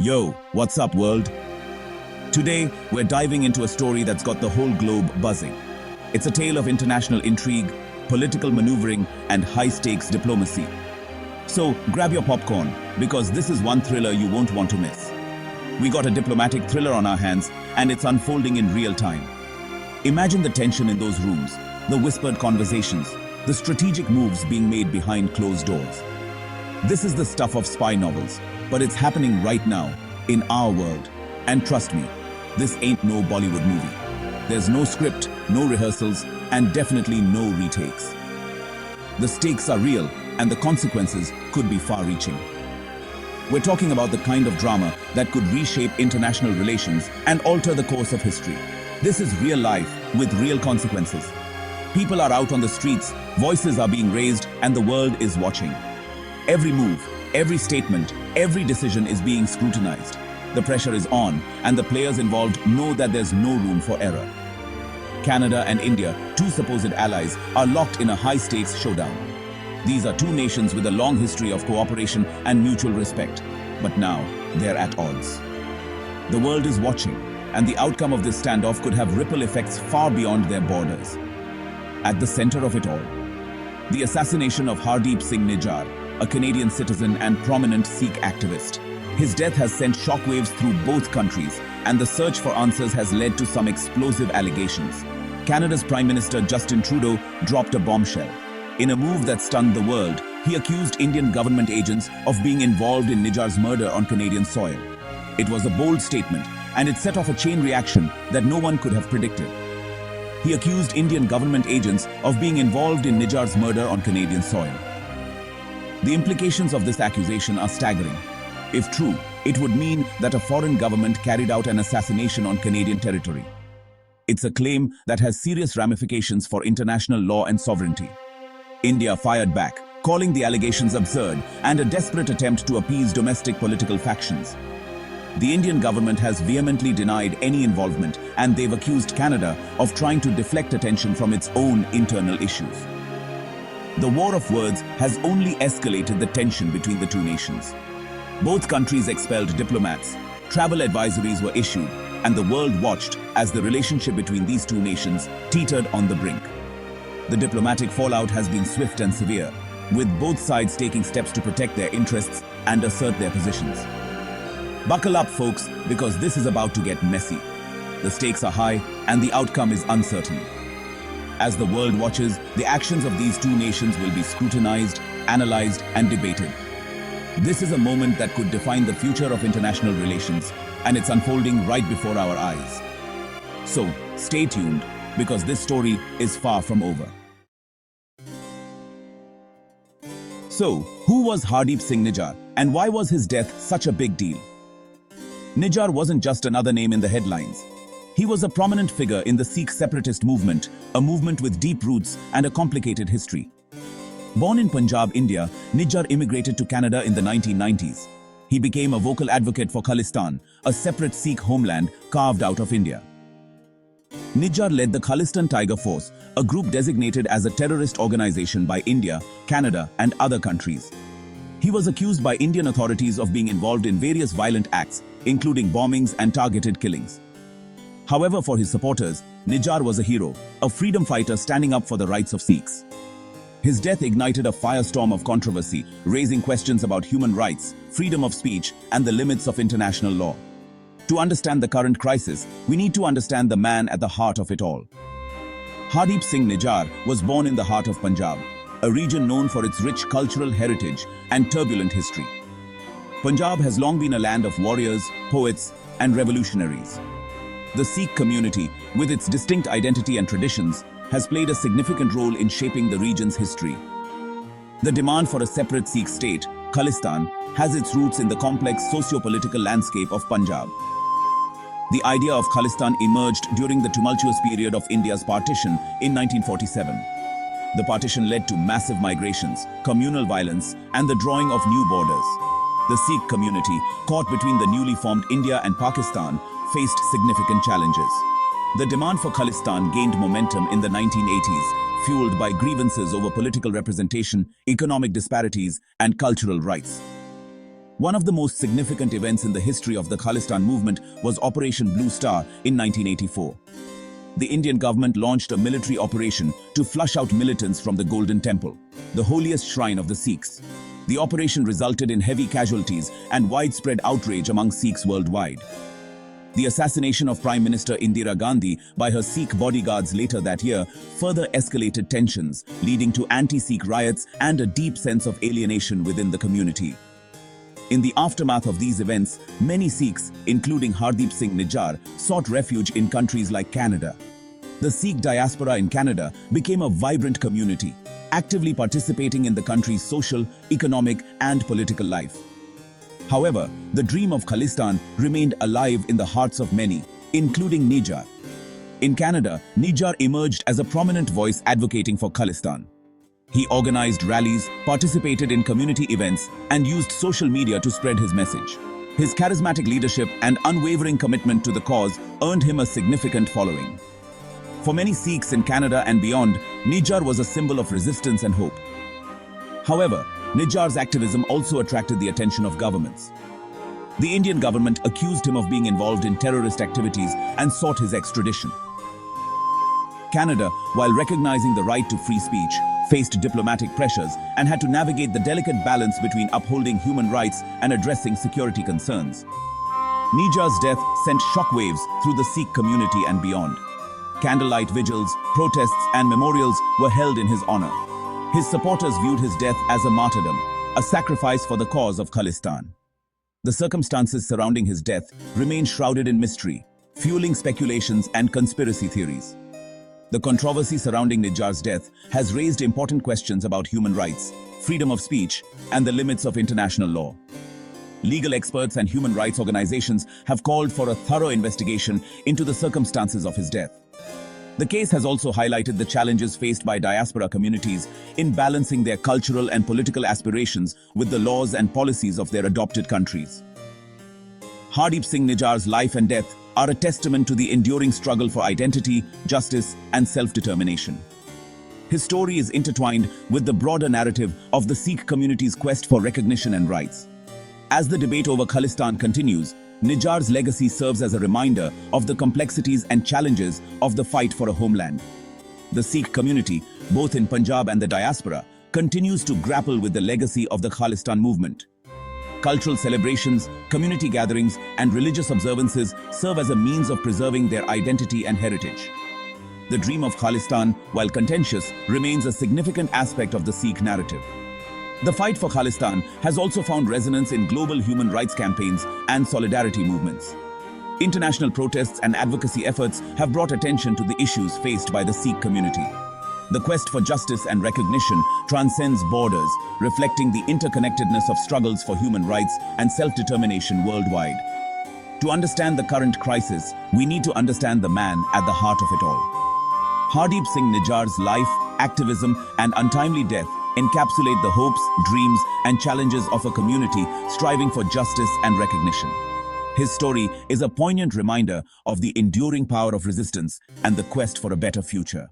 Yo, what's up, world? Today, we're diving into a story that's got the whole globe buzzing. It's a tale of international intrigue, political maneuvering, and high-stakes diplomacy. So, grab your popcorn, because this is one thriller you won't want to miss. We got a diplomatic thriller on our hands, and it's unfolding in real time. Imagine the tension in those rooms, the whispered conversations, the strategic moves being made behind closed doors. This is the stuff of spy novels, but it's happening right now, in our world. And trust me, this ain't no Bollywood movie. There's no script, no rehearsals, and definitely no retakes. The stakes are real, and the consequences could be far-reaching. We're talking about the kind of drama that could reshape international relations and alter the course of history. This is real life with real consequences. People are out on the streets, voices are being raised, and the world is watching. Every move, every statement, every decision is being scrutinized. The pressure is on, and the players involved know that there's no room for error. Canada and India, two supposed allies, are locked in a high-stakes showdown. These are two nations with a long history of cooperation and mutual respect, but now they're at odds. The world is watching, and the outcome of this standoff could have ripple effects far beyond their borders. At the center of it all, the assassination of Hardeep Singh Nijjar, a Canadian citizen and prominent Sikh activist. His death has sent shockwaves through both countries, and the search for answers has led to some explosive allegations. Canada's Prime Minister Justin Trudeau dropped a bombshell. In a move that stunned the world, he accused Indian government agents of being involved in Nijjar's murder on Canadian soil. It was a bold statement, and it set off a chain reaction that no one could have predicted. He accused Indian government agents of being involved in Nijjar's murder on Canadian soil. The implications of this accusation are staggering. If true, it would mean that a foreign government carried out an assassination on Canadian territory. It's a claim that has serious ramifications for international law and sovereignty. India fired back, calling the allegations absurd and a desperate attempt to appease domestic political factions. The Indian government has vehemently denied any involvement, and they've accused Canada of trying to deflect attention from its own internal issues. The war of words has only escalated the tension between the two nations. Both countries expelled diplomats, travel advisories were issued, and the world watched as the relationship between these two nations teetered on the brink. The diplomatic fallout has been swift and severe, with both sides taking steps to protect their interests and assert their positions. Buckle up, folks, because this is about to get messy. The stakes are high, and the outcome is uncertain. As the world watches, the actions of these two nations will be scrutinized, analyzed, and debated. This is a moment that could define the future of international relations, and it's unfolding right before our eyes. So, stay tuned, because this story is far from over. So, who was Hardeep Singh Nijjar, and why was his death such a big deal? Nijjar wasn't just another name in the headlines. He was a prominent figure in the Sikh separatist movement, a movement with deep roots and a complicated history. Born in Punjab, India, Nijjar immigrated to Canada in the 1990s. He became a vocal advocate for Khalistan, a separate Sikh homeland carved out of India. Nijjar led the Khalistan Tiger Force, a group designated as a terrorist organization by India, Canada, and other countries. He was accused by Indian authorities of being involved in various violent acts, including bombings and targeted killings. However, for his supporters, Nijjar was a hero, a freedom fighter standing up for the rights of Sikhs. His death ignited a firestorm of controversy, raising questions about human rights, freedom of speech, and the limits of international law. To understand the current crisis, we need to understand the man at the heart of it all. Hardeep Singh Nijjar was born in the heart of Punjab, a region known for its rich cultural heritage and turbulent history. Punjab has long been a land of warriors, poets, and revolutionaries. The Sikh community, with its distinct identity and traditions, has played a significant role in shaping the region's history. The demand for a separate Sikh state, Khalistan, has its roots in the complex socio-political landscape of Punjab. The idea of Khalistan emerged during the tumultuous period of India's partition in 1947. The partition led to massive migrations, communal violence, and the drawing of new borders. The Sikh community, caught between the newly formed India and Pakistan, faced significant challenges. The demand for Khalistan gained momentum in the 1980s, fueled by grievances over political representation, economic disparities, and cultural rights. One of the most significant events in the history of the Khalistan movement was Operation Blue Star in 1984. The Indian government launched a military operation to flush out militants from the Golden Temple, the holiest shrine of the Sikhs. The operation resulted in heavy casualties and widespread outrage among Sikhs worldwide. The assassination of Prime Minister Indira Gandhi by her Sikh bodyguards later that year further escalated tensions, leading to anti-Sikh riots and a deep sense of alienation within the community. In the aftermath of these events, many Sikhs, including Hardeep Singh Nijjar, sought refuge in countries like Canada. The Sikh diaspora in Canada became a vibrant community, actively participating in the country's social, economic, and political life. However, the dream of Khalistan remained alive in the hearts of many, including Nijjar. In Canada, Nijjar emerged as a prominent voice advocating for Khalistan. He organized rallies, participated in community events, and used social media to spread his message. His charismatic leadership and unwavering commitment to the cause earned him a significant following. For many Sikhs in Canada and beyond, Nijjar was a symbol of resistance and hope. However, Nijjar's activism also attracted the attention of governments. The Indian government accused him of being involved in terrorist activities and sought his extradition. Canada, while recognizing the right to free speech, faced diplomatic pressures and had to navigate the delicate balance between upholding human rights and addressing security concerns. Nijjar's death sent shockwaves through the Sikh community and beyond. Candlelight vigils, protests, and memorials were held in his honor. His supporters viewed his death as a martyrdom, a sacrifice for the cause of Khalistan. The circumstances surrounding his death remain shrouded in mystery, fueling speculations and conspiracy theories. The controversy surrounding Nijjar's death has raised important questions about human rights, freedom of speech, and the limits of international law. Legal experts and human rights organizations have called for a thorough investigation into the circumstances of his death. The case has also highlighted the challenges faced by diaspora communities in balancing their cultural and political aspirations with the laws and policies of their adopted countries. Hardeep Singh Nijjar's life and death are a testament to the enduring struggle for identity, justice, and self-determination. His story is intertwined with the broader narrative of the Sikh community's quest for recognition and rights. As the debate over Khalistan continues, Nijjar's legacy serves as a reminder of the complexities and challenges of the fight for a homeland. The Sikh community, both in Punjab and the diaspora, continues to grapple with the legacy of the Khalistan movement. Cultural celebrations, community gatherings, and religious observances serve as a means of preserving their identity and heritage. The dream of Khalistan, while contentious, remains a significant aspect of the Sikh narrative. The fight for Khalistan has also found resonance in global human rights campaigns and solidarity movements. International protests and advocacy efforts have brought attention to the issues faced by the Sikh community. The quest for justice and recognition transcends borders, reflecting the interconnectedness of struggles for human rights and self-determination worldwide. To understand the current crisis, we need to understand the man at the heart of it all. Hardeep Singh Nijjar's life, activism, and untimely death encapsulate the hopes, dreams, and challenges of a community striving for justice and recognition. His story is a poignant reminder of the enduring power of resistance and the quest for a better future.